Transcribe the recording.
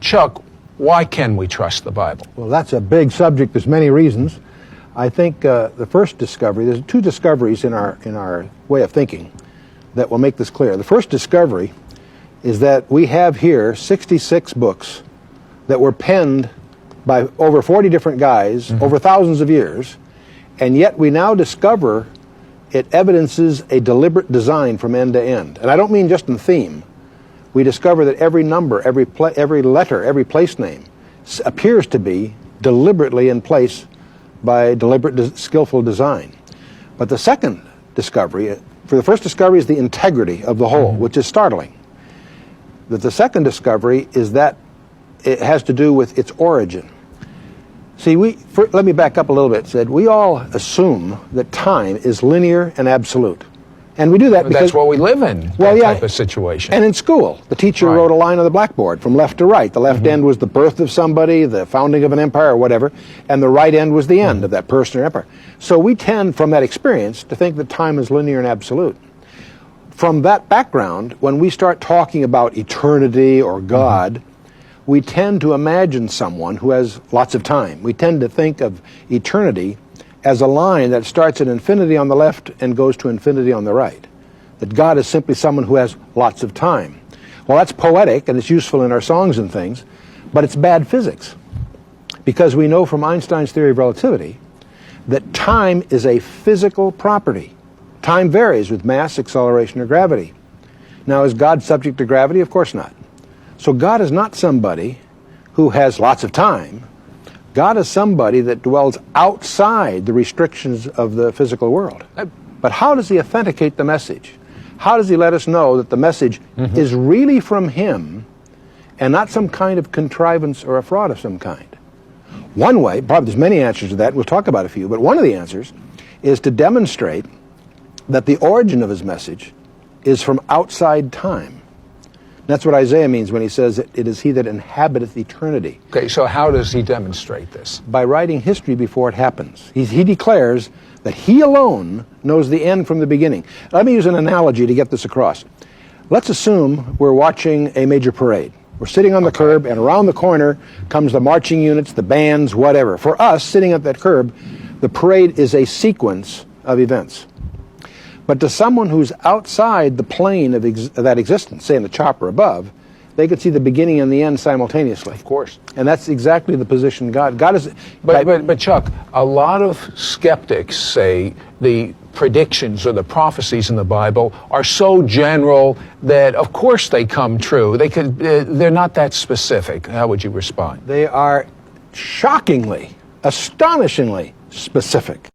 Chuck, why can we trust the Bible? Well, that's a big subject. There's many reasons. I think the first discovery, there's two discoveries in our way of thinking that will make this clear. The first discovery is that we have here 66 books that were penned by over 40 different guys over thousands of years, and yet we now discover it evidences a deliberate design from end to end. And I don't mean just in theme. We discover that every number, every letter, every place name appears to be deliberately in place by deliberate, skillful design. But the second discovery, for the first discovery is the integrity of the whole, which is startling. That the second discovery is that it has to do with its origin. See, let me back up a little bit. Said we all assume that time is linear and absolute. And we do that because that's what we live in, that type of situation. And in school, the teacher wrote a line on the blackboard from left to right. The left end was the birth of somebody, the founding of an empire or whatever, and the right end was the end of that person or empire. So we tend, from that experience, to think that time is linear and absolute. From that background, when we start talking about eternity or God, we tend to imagine someone who has lots of time. We tend to think of eternity as a line that starts at infinity on the left and goes to infinity on the right. That God is simply someone who has lots of time. Well, that's poetic and it's useful in our songs and things, but it's bad physics. Because we know from Einstein's theory of relativity that time is a physical property. Time varies with mass, acceleration, or gravity. Now, is God subject to gravity? Of course not. So God is not somebody who has lots of time. God is somebody that dwells outside the restrictions of the physical world. But how does he authenticate the message? How does he let us know that the message is really from him and not some kind of contrivance or a fraud of some kind? One way, probably there's many answers to that, we'll talk about a few, but one of the answers is to demonstrate that the origin of his message is from outside time. That's what Isaiah means when he says it is he that inhabiteth eternity. Okay, so how does he demonstrate this? By writing history before it happens. He declares that he alone knows the end from the beginning. Let me use an analogy to get this across. Let's assume we're watching a major parade. We're sitting on the curb, and around the corner comes the marching units, the bands, whatever. For us, sitting at that curb, the parade is a sequence of events. But to someone who's outside the plane of that existence, say in the chopper above, they could see the beginning and the end simultaneously. Of course. And that's exactly the position God is... But Chuck, a lot of skeptics say the predictions or the prophecies in the Bible are so general that of course they come true. They're not that specific. How would you respond? They are shockingly, astonishingly specific.